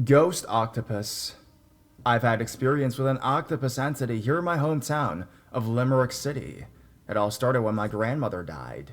Ghost Octopus. I've had experience with an octopus entity here in my hometown of Limerick City. It all started when my grandmother died.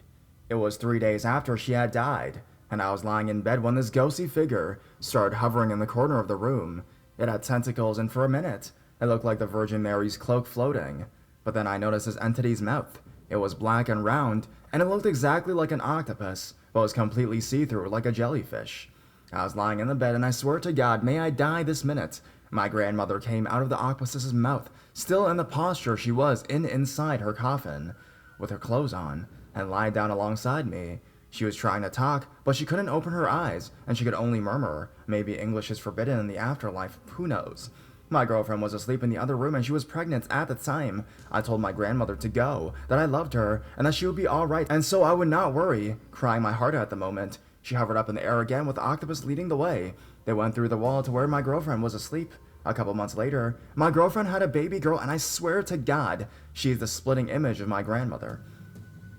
It was 3 days after she had died, and I was lying in bed when this ghostly figure started hovering in the corner of the room. It had tentacles, and for a minute, it looked like the Virgin Mary's cloak floating. But then I noticed this entity's mouth. It was black and round, and it looked exactly like an octopus, but was completely see-through like a jellyfish. I was lying in the bed, and I swear to God, may I die this minute. My grandmother came out of the octopus's mouth, still in the posture she was in inside her coffin, with her clothes on, and lied down alongside me. She was trying to talk, but she couldn't open her eyes, and she could only murmur. Maybe English is forbidden in the afterlife, who knows? My girlfriend was asleep in the other room, and she was pregnant at the time. I told my grandmother to go, that I loved her, and that she would be alright, and so I would not worry, crying my heart out at the moment. She hovered up in the air again with the octopus leading the way. They went through the wall to where my girlfriend was asleep. A couple months later, my girlfriend had a baby girl, and I swear to God, she's the splitting image of my grandmother.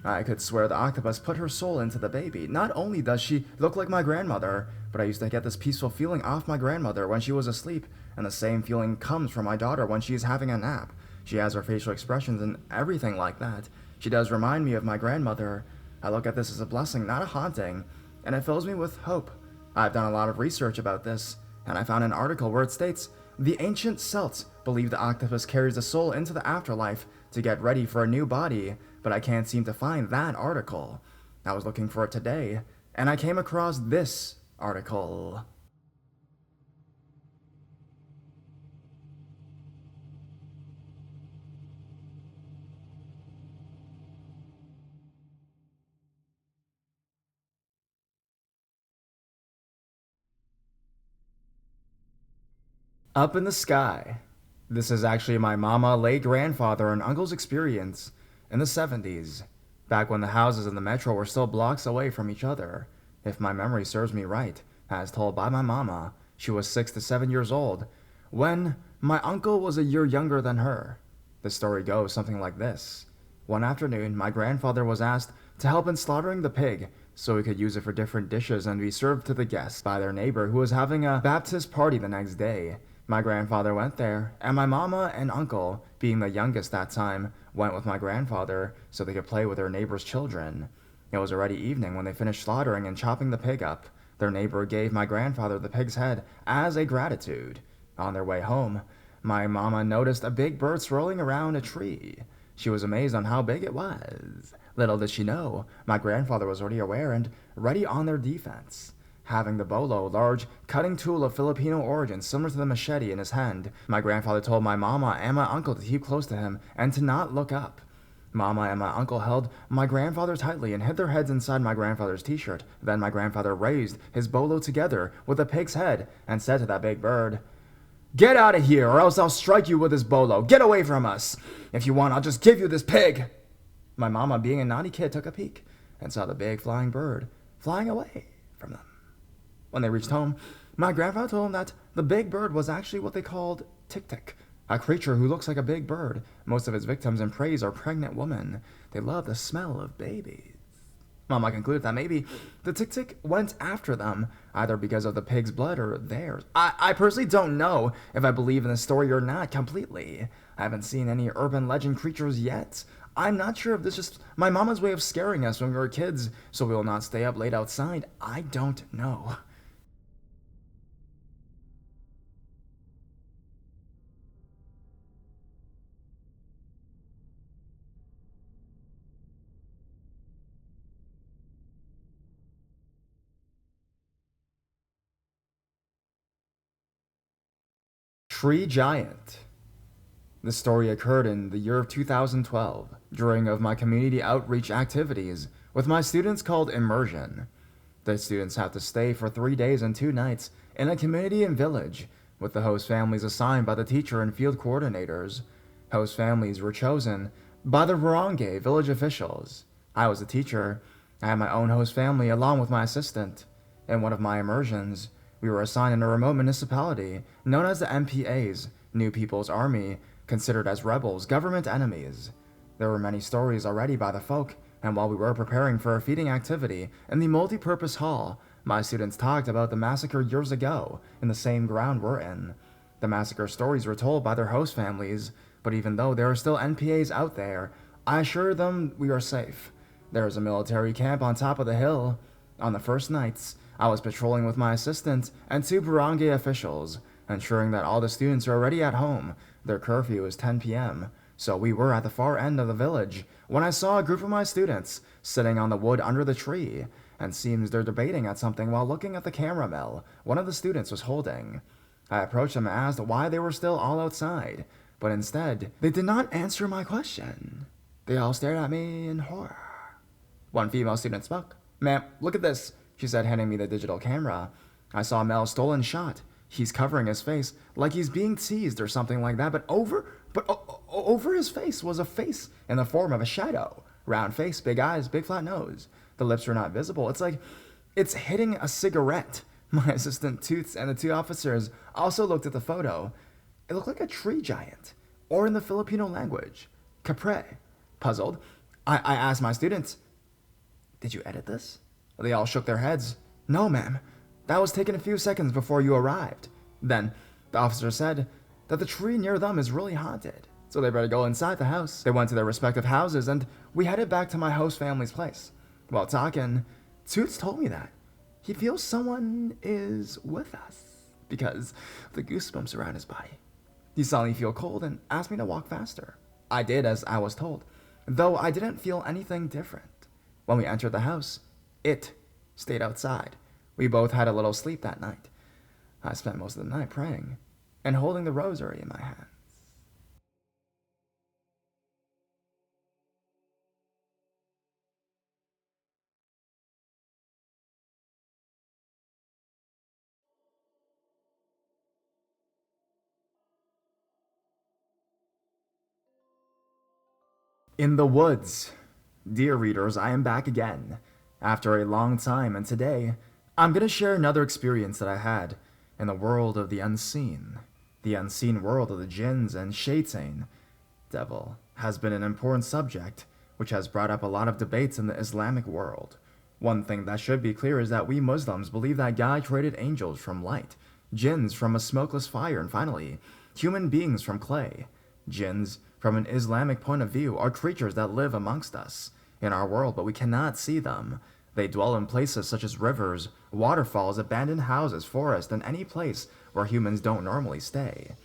I could swear the octopus put her soul into the baby. Not only does she look like my grandmother, but I used to get this peaceful feeling off my grandmother when she was asleep, and the same feeling comes from my daughter when she is having a nap. She has her facial expressions and everything like that. She does remind me of my grandmother. I look at this as a blessing, not a haunting, and it fills me with hope. I've done a lot of research about this, and I found an article where it states, the ancient Celts believed the octopus carries the soul into the afterlife to get ready for a new body, but I can't seem to find that article. I was looking for it today, and I came across this article. Up in the sky. This is actually my mama, late grandfather, and uncle's experience in the 70s, back when the houses in the metro were still blocks away from each other. If my memory serves me right, as told by my mama, she was 6 to 7 years old when my uncle was a year younger than her. The story goes something like this. One afternoon, my grandfather was asked to help in slaughtering the pig so he could use it for different dishes and be served to the guests by their neighbor who was having a baptist party the next day. My grandfather went there, and my mama and uncle, being the youngest that time, went with my grandfather so they could play with their neighbor's children. It was already evening when they finished slaughtering and chopping the pig up. Their neighbor gave my grandfather the pig's head as a gratitude. On their way home, my mama noticed a big bird swirling around a tree. She was amazed on how big it was. Little did she know, my grandfather was already aware and ready on their defense. Having the bolo, large cutting tool of Filipino origin similar to the machete, in his hand, my grandfather told my mama and my uncle to keep close to him and to not look up. Mama and my uncle held my grandfather tightly and hid their heads inside my grandfather's t-shirt. Then my grandfather raised his bolo together with the pig's head and said to that big bird, "Get out of here, or else I'll strike you with this bolo. Get away from us. If you want, I'll just give you this pig." My mama, being a naughty kid, took a peek and saw the big flying bird flying away from them. When they reached home, my grandfather told them that the big bird was actually what they called tik-tik, a creature who looks like a big bird. Most of its victims and prey are pregnant women. They love the smell of babies. Mama concluded that maybe the tik-tik went after them, either because of the pig's blood or theirs. I personally don't know if I believe in the story or not completely. I haven't seen any urban legend creatures yet. I'm not sure if this is just my mama's way of scaring us when we were kids, so we will not stay up late outside. I don't know. Tree Giant. The story occurred in the year of 2012 during of my community outreach activities with my students called Immersion. The students have to stay for 3 days and 2 nights in a community and village with the host families assigned by the teacher and field coordinators. Host families were chosen by the barangay village officials. I was the teacher. I had my own host family along with my assistant. In one of my immersions, we were assigned in a remote municipality known as the MPAs, New People's Army, considered as rebels, government enemies. There were many stories already by the folk, and while we were preparing for a feeding activity in the multi-purpose hall, My students talked about the massacre years ago in the same ground we're in. The massacre stories were told by their host families, but even though there are still NPAs out there, I assure them we are safe. There is a military camp on top of the hill. On the first nights, I was patrolling with my assistant and two barangay officials, ensuring that all the students are already at home. Their curfew is 10 p.m., so we were at the far end of the village when I saw a group of my students sitting on the wood under the tree, and seems they're debating at something while looking at the camera mill one of the students was holding. I approached them and asked why they were still all outside, but instead, they did not answer my question. They all stared at me in horror. One female student spoke. "Ma'am, look at this," she said, handing me the digital camera. I saw Mel's stolen shot. He's covering his face like he's being teased or something like that, but over his face was a face in the form of a shadow. Round face, big eyes, big flat nose. The lips were not visible. It's like it's hitting a cigarette. My assistant Toots and the two officers also looked at the photo. It looked like a tree giant, or in the Filipino language, capre. Puzzled, I asked my students, "Did you edit this?" They all shook their heads. "No, ma'am. That was taken a few seconds before you arrived." Then, the officer said that the tree near them is really haunted, so they better go inside the house. They went to their respective houses, and we headed back to my host family's place. While talking, Toots told me that he feels someone is with us because of the goosebumps around his body. He saw me feel cold and asked me to walk faster. I did as I was told, though I didn't feel anything different. When we entered the house, it stayed outside. We both had a little sleep that night. I spent most of the night praying and holding the rosary in my hands. In the woods. Dear readers, I am back again after a long time, and today I'm going to share another experience that I had in the world of the unseen world of the jinns and shaitan. Devil has been an important subject which has brought up a lot of debates in the Islamic world. One thing that should be clear is that we Muslims believe that God created angels from light, jinns from a smokeless fire, and finally, human beings from clay. Jinns, from an Islamic point of view, are creatures that live amongst us in our world, but we cannot see them. They dwell in places such as rivers, waterfalls, abandoned houses, forests, and any place where humans don't normally stay.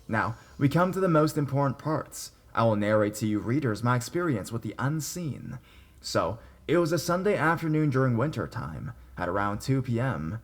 Now, we come to the most important parts. I will narrate to you readers my experience with the unseen. So, it was a Sunday afternoon during winter time, at around 2 p.m.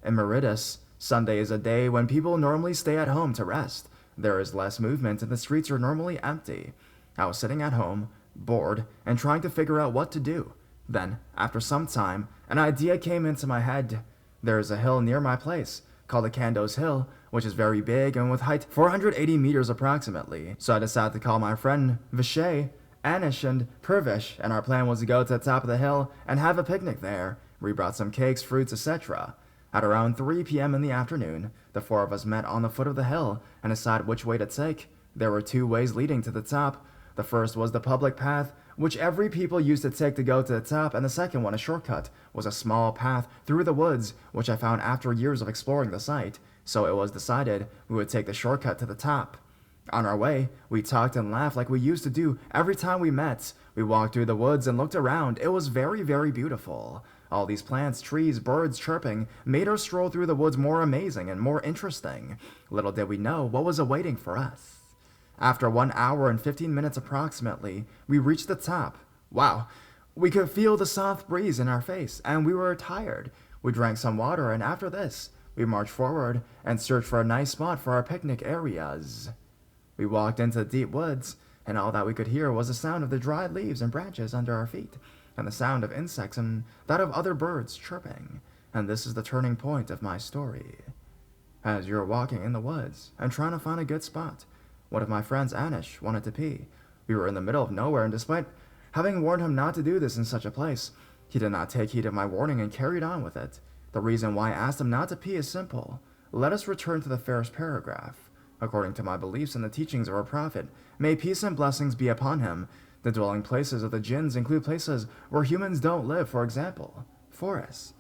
In Mauritius, Sunday is a day when people normally stay at home to rest. There is less movement and the streets are normally empty. I was sitting at home, bored, and trying to figure out what to do. Then, after some time, an idea came into my head. There is a hill near my place, called the Kandos Hill, which is very big and with height 480 meters approximately. So I decided to call my friend Vishay, Anish, and Purvish, and our plan was to go to the top of the hill and have a picnic there. We brought some cakes, fruits, etc. At around 3 p.m. in the afternoon, the four of us met on the foot of the hill and decided which way to take. There were two ways leading to the top. The first was the public path, which every people used to take to go to the top, and the second one, a shortcut, was a small path through the woods, which I found after years of exploring the site, so it was decided we would take the shortcut to the top. On our way, we talked and laughed like we used to do every time we met. We walked through the woods and looked around. It was very, very beautiful. All these plants, trees, birds chirping made our stroll through the woods more amazing and more interesting. Little did we know what was awaiting for us. After 1 hour and 15 minutes approximately, we reached the top. Wow, we could feel the soft breeze in our face, and we were tired. We drank some water, and after this, we marched forward and searched for a nice spot for our picnic areas. We walked into the deep woods, and all that we could hear was the sound of the dried leaves and branches under our feet, and the sound of insects and that of other birds chirping. And this is the turning point of my story. As you were walking in the woods and trying to find a good spot, one of my friends, Anish, wanted to pee. We were in the middle of nowhere, and despite having warned him not to do this in such a place, he did not take heed of my warning and carried on with it. The reason why I asked him not to pee is simple. Let us return to the first paragraph. According to my beliefs and the teachings of our prophet, may peace and blessings be upon him. The dwelling places of the jinns include places where humans don't live, for example, forests.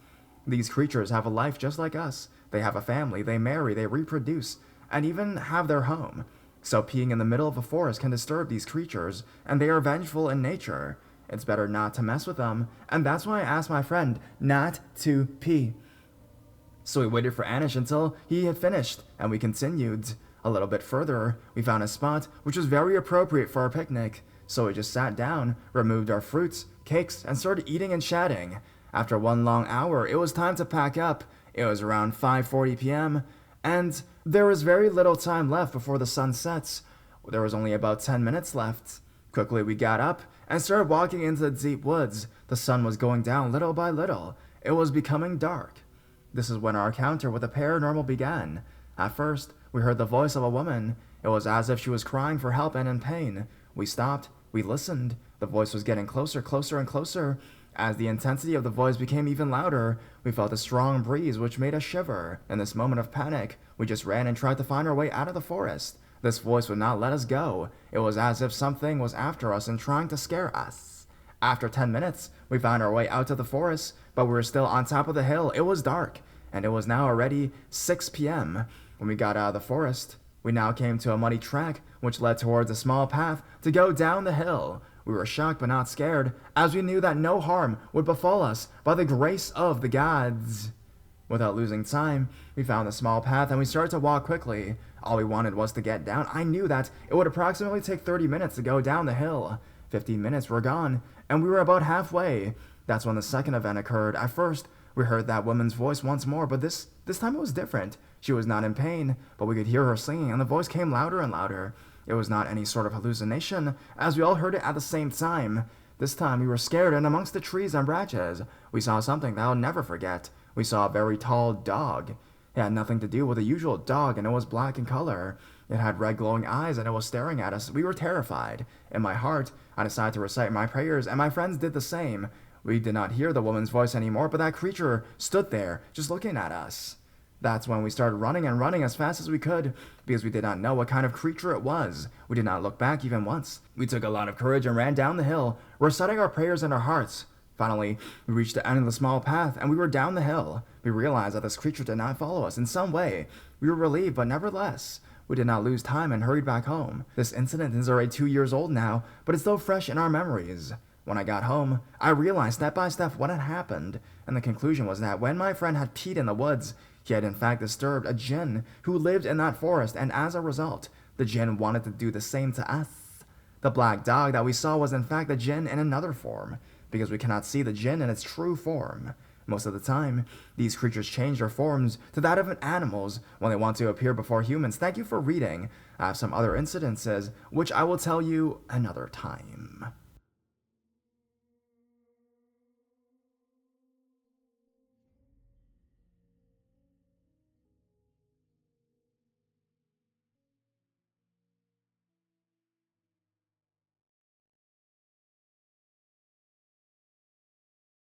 These creatures have a life just like us. They have a family, they marry, they reproduce, and even have their home. So peeing in the middle of a forest can disturb these creatures, and they are vengeful in nature. It's better not to mess with them, and that's why I asked my friend not to pee. So we waited for Anish until he had finished, and we continued. A little bit further, we found a spot which was very appropriate for our picnic. So we just sat down, removed our fruits, cakes, and started eating and chatting. After one long hour, it was time to pack up. It was around 5:40 p.m., and there was very little time left before the sun sets. There was only about 10 minutes left. Quickly we got up and started walking into the deep woods. The sun was going down little by little. It was becoming dark. This is when our encounter with the paranormal began. At first, we heard the voice of a woman. It was as if she was crying for help and in pain. We stopped. We listened. The voice was getting closer, closer, and closer. As the intensity of the voice became even louder, we felt a strong breeze which made us shiver. In this moment of panic, we just ran and tried to find our way out of the forest. This voice would not let us go. It was as if something was after us and trying to scare us. After 10 minutes, we found our way out of the forest, but we were still on top of the hill. It was dark, and it was now already 6 p.m. When we got out of the forest, we now came to a muddy track which led towards a small path to go down the hill. We were shocked but not scared, as we knew that no harm would befall us by the grace of the gods. Without losing time, we found the small path and we started to walk quickly. All we wanted was to get down. I knew that it would approximately take 30 minutes to go down the hill. 15 minutes were gone, and we were about halfway. That's when the second event occurred. At first, we heard that woman's voice once more, but this time it was different. She was not in pain, but we could hear her singing, and the voice came louder and louder. It was not any sort of hallucination, as we all heard it at the same time. This time we were scared, and amongst the trees and branches, we saw something that I'll never forget. We saw a very tall dog. It had nothing to do with the usual dog, and it was black in color. It had red glowing eyes, and it was staring at us. We were terrified. In my heart, I decided to recite my prayers, and my friends did the same. We did not hear the woman's voice anymore, but that creature stood there, just looking at us. That's when we started running and running as fast as we could, because we did not know what kind of creature it was. We did not look back even once. We took a lot of courage and ran down the hill, reciting our prayers in our hearts. Finally, we reached the end of the small path, and we were down the hill. We realized that this creature did not follow us in some way. We were relieved, but nevertheless, we did not lose time and hurried back home. This incident is already 2 years old now, but it's still fresh in our memories. When I got home, I realized step by step what had happened, and the conclusion was that when my friend had peed in the woods, he had in fact disturbed a jinn who lived in that forest, and as a result, the jinn wanted to do the same to us. The black dog that we saw was in fact a jinn in another form, because we cannot see the jinn in its true form. Most of the time, these creatures change their forms to that of animals when they want to appear before humans. Thank you for reading. I have some other incidences, which I will tell you another time.